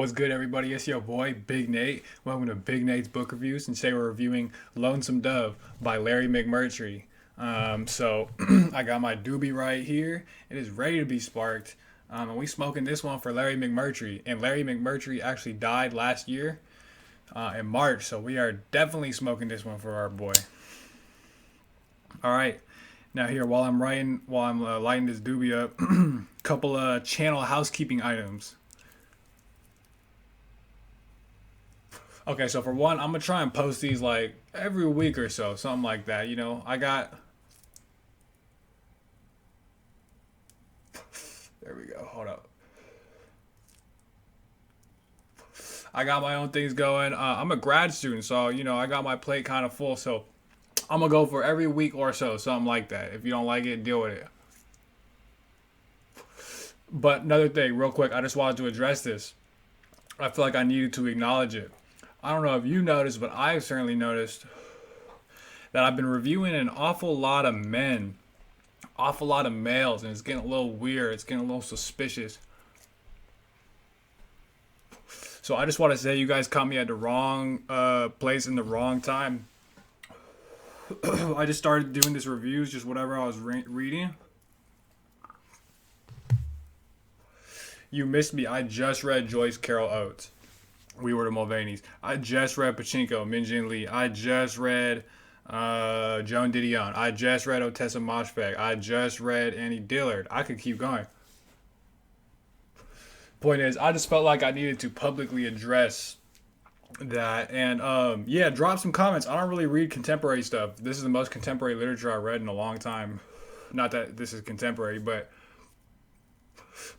What's good, everybody? It's your boy, Big Nate. Welcome to Big Nate's Book Reviews. And today we're reviewing Lonesome Dove by Larry McMurtry. So I got my doobie right here. It is ready to be sparked. And we smoking this one for Larry McMurtry. And Larry McMurtry actually died last year in March. So we are definitely smoking this one for our boy. All right. Now here, while I'm lighting this doobie up, couple of channel housekeeping items. Okay, so for one, I'm gonna try and post these like every week or so, something like that. There we go. Hold up. I got my own things going. I'm a grad student, so I got my plate kind of full. So I'm gonna go for every week or so, something like that. If you don't like it, deal with it. But another thing, real quick, I just wanted to address this. I feel like I needed to acknowledge it. I don't know if you noticed, but I've certainly noticed that I've been reviewing an awful lot of men, awful lot of males, and it's getting a little weird. It's getting a little suspicious. So I just want to say you guys caught me at the wrong place in the wrong time. I just started doing this reviews, just whatever I was reading. You missed me. I just read Joyce Carol Oates. We Were the Mulvaneys. I just read Pachinko, Min Jin Lee. I just read Joan Didion. I just read Otessa Moshfegh. I just read Annie Dillard. I could keep going. Point is, I just felt like I needed to publicly address that. And yeah, drop some comments. I don't really read contemporary stuff. This is the most contemporary literature I read in a long time. Not that this is contemporary, but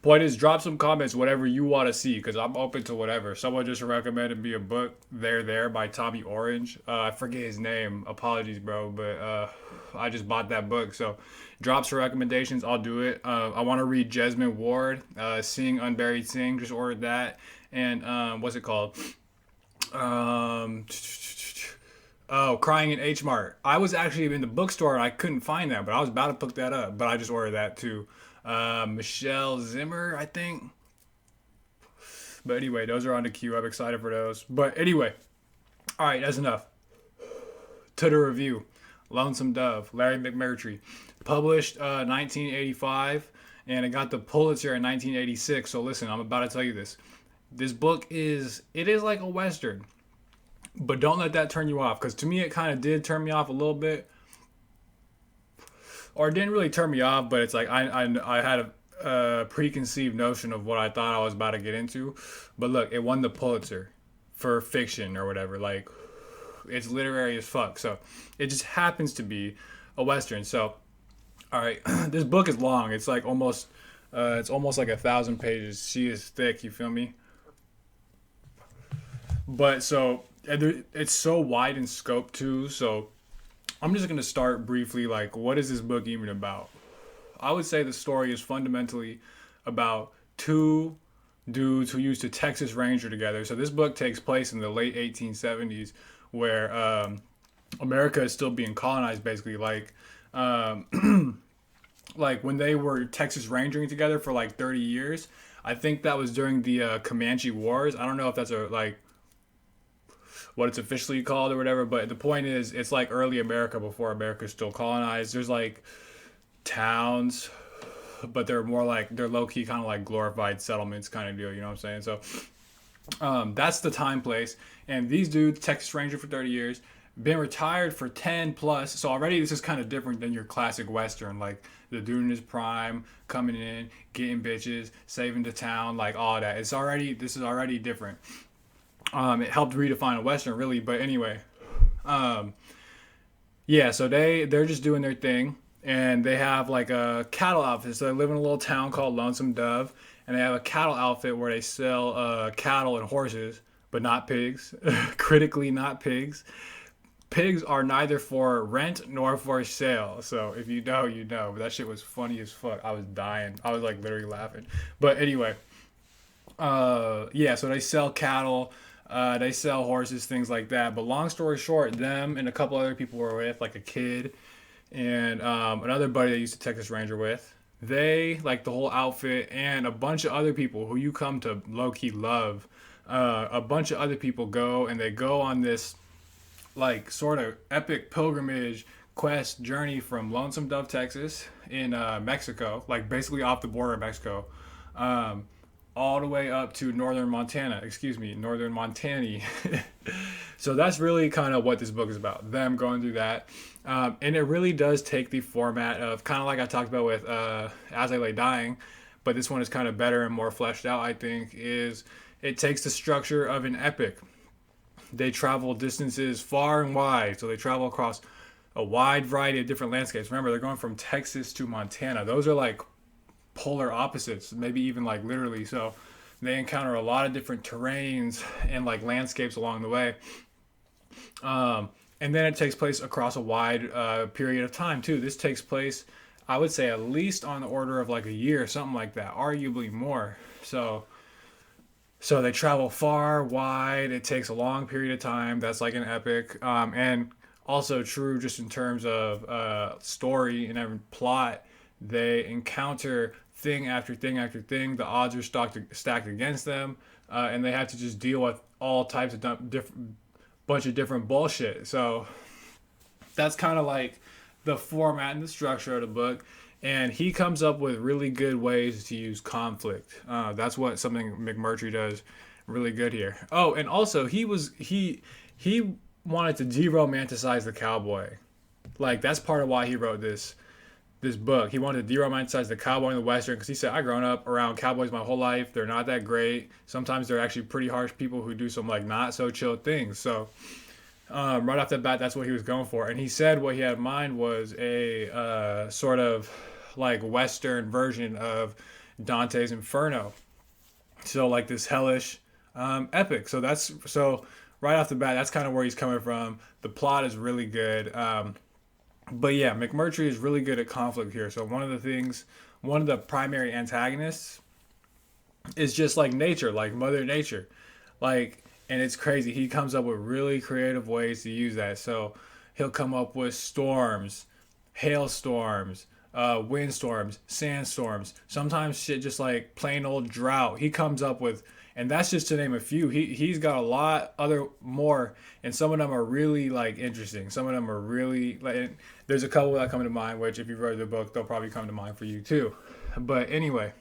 point is, drop some comments, whatever you want to see, because I'm open to whatever. Someone just recommended me a book, There by Tommy Orange. I forget his name. Apologies, bro, but I just bought that book. So drop some recommendations. I'll do it. I want to read Jesmyn Ward, Sing Unburied Sing. Just ordered that. And what's it called? Crying in H Mart. I was actually in the bookstore and I couldn't find that, but I was about to pick that up. But I just ordered that too. Michelle Zimmer, I think. But anyway, those are on the queue. I'm excited for those. But anyway, all right, that's enough. To the review. Lonesome Dove, Larry McMurtry. Published 1985, and it got the Pulitzer in 1986. So listen, I'm about to tell you this. This book is like a Western. But don't let that turn you off, because to me it kind of did turn me off a little bit. Or it didn't really turn me off, but it's like I had a preconceived notion of what I thought I was about to get into. But look, it won the Pulitzer for fiction or whatever. Like, it's literary as fuck. So it just happens to be a Western. So, all right, this book is long. It's like it's almost like 1,000 pages. She is thick. You feel me? But so it's so wide in scope too. So I'm just going to start briefly, like, what is this book even about? I would say the story is fundamentally about two dudes who used to Texas Ranger together. So this book takes place in the late 1870s, where America is still being colonized, basically. Like when they were Texas Rangering together for like 30 years. I think that was during the Comanche Wars. I don't know if that's what it's officially called or whatever, but the point is, it's like early America before America's still colonized. There's like towns, but they're low-key kind of like glorified settlements kind of deal, you know what I'm saying? So that's the time, place. And these dudes, Texas Ranger for 30 years, been retired for 10 plus. So already this is kind of different than your classic Western, like the dude in his prime, coming in, getting bitches, saving the town, like all that. This is already different. It helped redefine a Western, really. But anyway, yeah, so they're just doing their thing. And they have like a cattle outfit. So they live in a little town called Lonesome Dove. And they have a cattle outfit where they sell cattle and horses, but not pigs. Critically not pigs. Pigs are neither for rent nor for sale. So if you know, you know. But that shit was funny as fuck. I was dying. I was like literally laughing. But anyway, yeah, so they sell cattle. They sell horses, things like that. But long story short, them and a couple other people were with, like a kid and another buddy that used to Texas Ranger with. They, like the whole outfit, and a bunch of other people who you come to low-key love, a bunch of other people go, and they go on this like sort of epic pilgrimage quest journey from Lonesome Dove, Texas, in Mexico, like basically off the border of Mexico, um, all the way up to northern Montana. Excuse me, northern Montana. So that's really kind of what this book is about. Them going through that, and it really does take the format of kind of like I talked about with As I Lay Dying, but this one is kind of better and more fleshed out. I think is it takes the structure of an epic. They travel distances far and wide, so they travel across a wide variety of different landscapes. Remember, they're going from Texas to Montana. Those are like polar opposites, maybe even like literally. So they encounter a lot of different terrains and like landscapes along the way. And then it takes place across a wide period of time too. This takes place, I would say, at least on the order of like a year, something like that, arguably more. So they travel far, wide. It takes a long period of time. That's like an epic, and also true just in terms of story and every plot. They encounter thing after thing after thing. The odds are stacked against them, and they have to just deal with all types of different bunch of different bullshit. So that's kind of like the format and the structure of the book. And he comes up with really good ways to use conflict. That's what something McMurtry does really good here. Oh, and also he wanted to de-romanticize the cowboy. Like that's part of why he wrote this book. He wanted to de-romanticize the cowboy in the Western because he said, I've grown up around cowboys my whole life. They're not that great. Sometimes they're actually pretty harsh people who do some like not so chill things. So right off the bat, that's what he was going for. And he said what he had in mind was a sort of like Western version of Dante's Inferno. So like this hellish epic. So right off the bat, that's kind of where he's coming from. The plot is really good. But yeah, McMurtry is really good at conflict here. So one of the primary antagonists is just like nature, like Mother Nature. Like, and it's crazy. He comes up with really creative ways to use that. So he'll come up with storms, hailstorms, windstorms, sandstorms, sometimes shit just like plain old drought. He comes up with, and that's just to name a few. He's got a lot other more, and some of them are really like interesting. Some of them are really like. There's a couple that come to mind, which if you've read the book, they'll probably come to mind for you too. But anyway,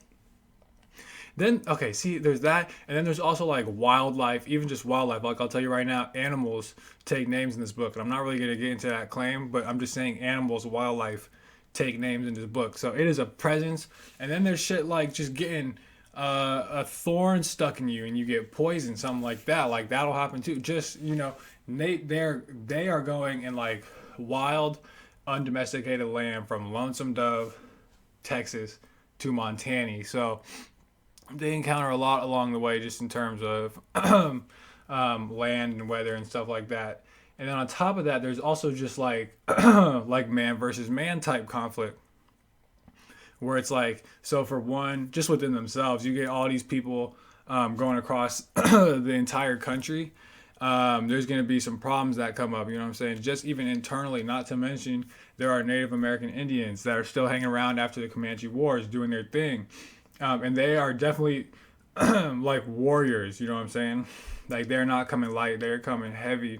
then okay, see, there's that, and then there's also like wildlife, even just wildlife. Like I'll tell you right now, animals take names in this book, and I'm not really gonna get into that claim, but I'm just saying animals, wildlife take names in this book. So it is a presence. And then there's shit like just getting a thorn stuck in you and you get poisoned, something like that. Like that'll happen too. Just, they are going in like wild, undomesticated land from Lonesome Dove, Texas to Montana. So they encounter a lot along the way just in terms of land and weather and stuff like that. And then on top of that, there's also just like like man versus man type conflict, where it's like, so for one, just within themselves, you get all these people going across the entire country. There's going to be some problems that come up, you know what I'm saying? Just even internally, not to mention there are Native American Indians that are still hanging around after the Comanche Wars doing their thing. And they are definitely like warriors, you know what I'm saying? Like they're not coming light, they're coming heavy.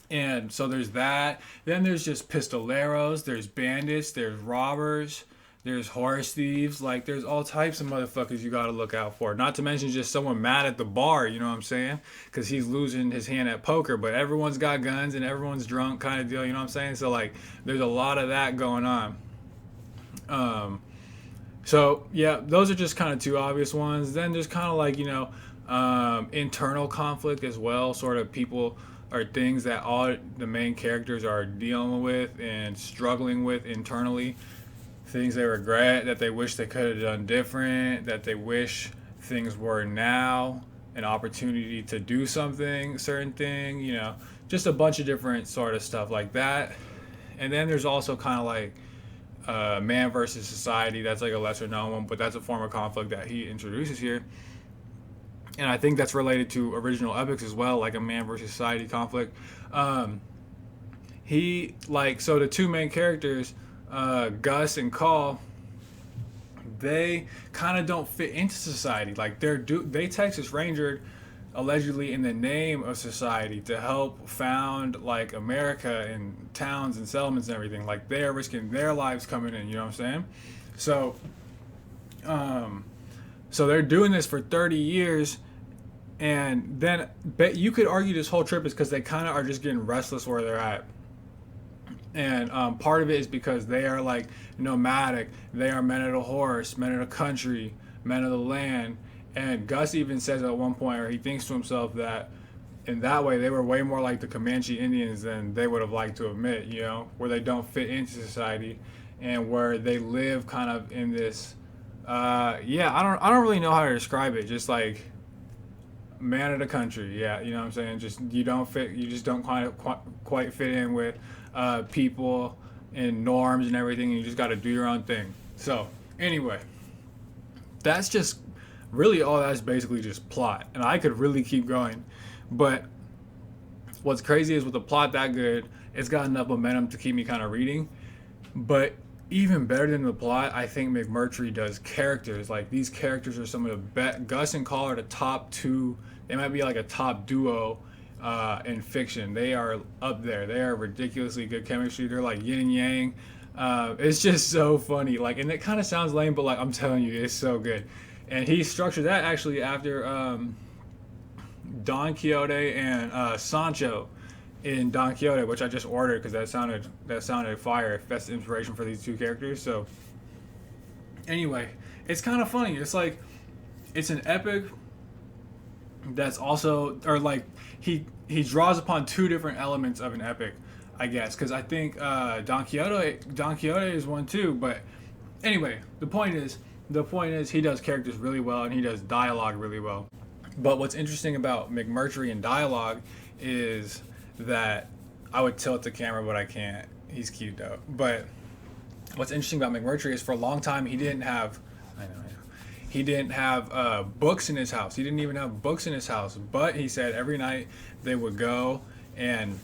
And so there's that. Then there's just pistoleros, there's bandits, there's robbers, there's horse thieves. Like there's all types of motherfuckers you gotta look out for. Not to mention just someone mad at the bar, you know what I'm saying? Because he's losing his hand at poker, but everyone's got guns and everyone's drunk kind of deal, you know what I'm saying? So like there's a lot of that going on. So yeah, those are just kind of two obvious ones. Then there's kind of like, internal conflict as well, sort of people or things that all the main characters are dealing with and struggling with internally. Things they regret, that they wish they could have done different, that they wish things were now an opportunity to do something, certain thing, just a bunch of different sort of stuff like that. And then there's also kind of like man versus society. That's like a lesser known one, but that's a form of conflict that he introduces here. And I think that's related to original epics as well, like a man versus society conflict. So the two main characters, Gus and Call, they kind of don't fit into society. Like they Texas Rangered allegedly in the name of society to help found like America and towns and settlements and everything. Like they are risking their lives coming in. You know what I'm saying? So, so they're doing this for 30 years, and then you could argue this whole trip is because they kind of are just getting restless where they're at. And part of it is because they are like nomadic. They are men of the horse, men of the country, men of the land. And Gus even says at one point, or he thinks to himself that in that way they were way more like the Comanche Indians than they would have liked to admit, you know, where they don't fit into society and where they live kind of in this, I don't really know how to describe it. Just like man of the country, yeah, you know what I'm saying? Just you just don't quite fit in with people and norms and everything, and you just got to do your own thing. So anyway, that's just really all that's basically just plot, and I could really keep going, but what's crazy is with a plot that good, it's got enough momentum to keep me kind of reading. But even better than the plot, I think McMurtry does characters. Like these characters are some of the best. Gus and Call are the top two. They might be like a top duo in fiction. They are up there. They are ridiculously good chemistry. They're like yin and yang. It's just so funny. Like, and it kind of sounds lame, but like I'm telling you, it's so good. And he structured that actually after Don Quixote and Sancho in Don Quixote, which I just ordered because that sounded fire. If that's the inspiration for these two characters. So anyway, it's kind of funny. It's like it's an epic that's also, or like he draws upon two different elements of an epic, I guess, because I think Don Quixote is one too. But anyway, the point is he does characters really well and he does dialogue really well. But what's interesting about McMurtry and dialogue is that I would tilt the camera, but I can't. He's cute though. But what's interesting about McMurtry is for a long time he didn't have books in his house. He didn't even have books in his house. But he said every night they would go, and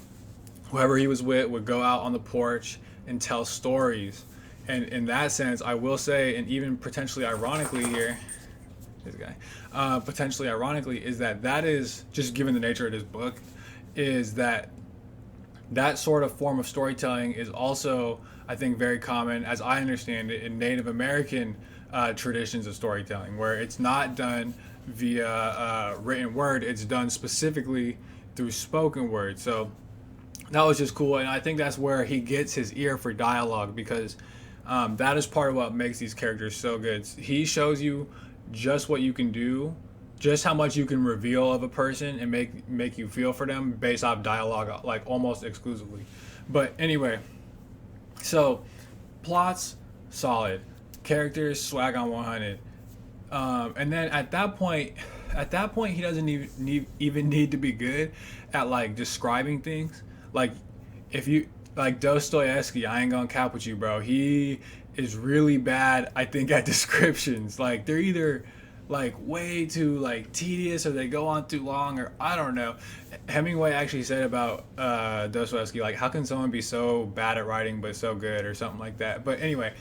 whoever he was with would go out on the porch and tell stories. And in that sense, I will say, and even potentially ironically here, this guy, potentially ironically, is that is, just given the nature of this book, is that sort of form of storytelling is also, I think, very common, as I understand it, in Native American traditions of storytelling, where it's not done via written word, it's done specifically through spoken word. So that was just cool, and I think that's where he gets his ear for dialogue, because that is part of what makes these characters so good. He shows you just what you can do, just how much you can reveal of a person and make you feel for them based off dialogue, like almost exclusively. But anyway, so plots solid, characters swag on 100, and then at that point he doesn't even need to be good at like describing things. Like if you like Dostoevsky, I ain't gonna cap with you, bro. He is really bad, I think, at descriptions. Like they're either like way too like tedious, or they go on too long, or I don't know. Hemingway actually said about Dostoevsky, like, how can someone be so bad at writing but so good, or something like that. But anyway,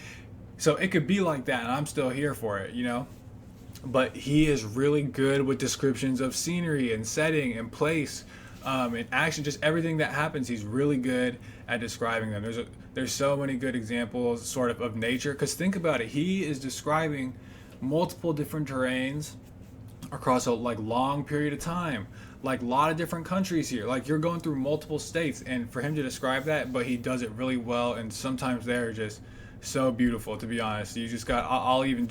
so it could be like that, and I'm still here for it, you know. But he is really good with descriptions of scenery and setting and place, and action, just everything that happens. He's really good at describing them. There's so many good examples sort of nature, because think about it, he is describing multiple different terrains across a like long period of time, like a lot of different countries here. Like you're going through multiple states, and for him to describe that, but he does it really well, and sometimes they're just so beautiful, to be honest. You just got, I'll even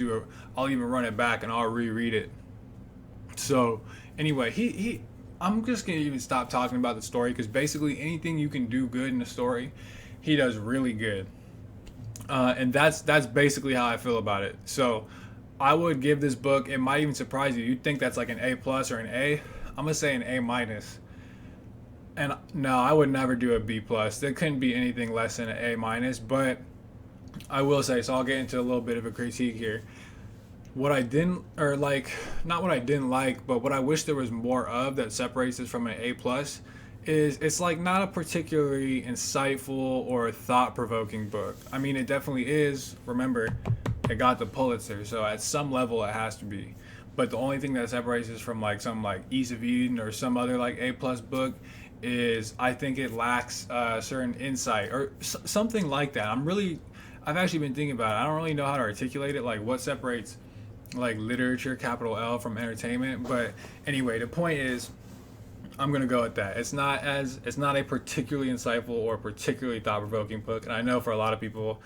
run it back and I'll reread it. So anyway, I'm just gonna even stop talking about the story, because basically anything you can do good in a story, he does really good, and that's basically how I feel about it. So I would give this book, it might even surprise you, you'd think that's like an A+ or an A. I'm gonna say an A-. And no, I would never do a B+. There couldn't be anything less than an A-. But I will say, so I'll get into a little bit of a critique here. What I didn't, or like, not what I didn't like, but what I wish there was more of that separates this from an A+, is it's like not a particularly insightful or thought-provoking book. I mean, it definitely is. Remember, it got the Pulitzer, so at some level it has to be. But the only thing that separates this from like some like East of Eden or some other like A+ book is I think it lacks certain insight or something like that. I've actually been thinking about it. I don't really know how to articulate it, like what separates like literature, capital L, from entertainment. But anyway, the point is, I'm gonna go with that. It's not a particularly insightful or particularly thought provoking book, and I know for a lot of people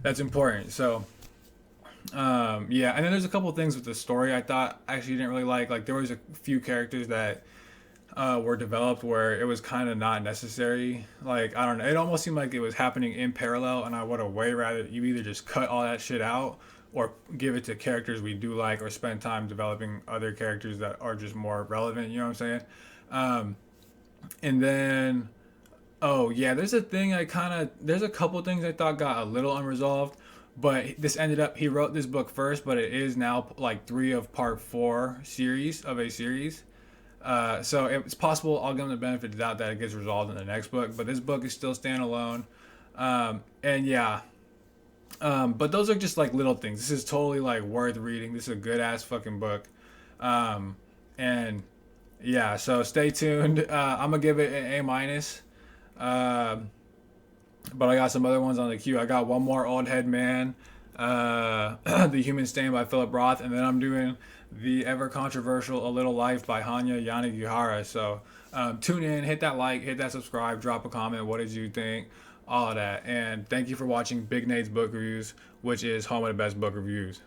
that's important. So yeah, and then there's a couple of things with the story I thought actually didn't really like. Like there was a few characters that were developed where it was kind of not necessary. Like I don't know, it almost seemed like it was happening in parallel, and I would have way rather you either just cut all that shit out or give it to characters we do like, or spend time developing other characters that are just more relevant. You know what I'm saying? Um, and then, oh yeah, there's a couple things I thought got a little unresolved, but this ended up, he wrote this book first, but it is now like three of part four series of a series. So it's possible I'll give him the benefit of the doubt that it gets resolved in the next book, but this book is still standalone. And yeah, but those are just like little things. This is totally like worth reading. This is a good ass fucking book. And yeah, so stay tuned. I'm gonna give it an A minus. Um, but I got some other ones on the queue. I got One More Old Head Man, The Human Stain by Philip Roth, and then I'm doing the ever controversial A Little Life by Hanya Yanagihara. So tune in, hit that like, hit that subscribe, drop a comment. What did you think? All of that. And thank you for watching Big Nate's Book Reviews, which is home of the best book reviews.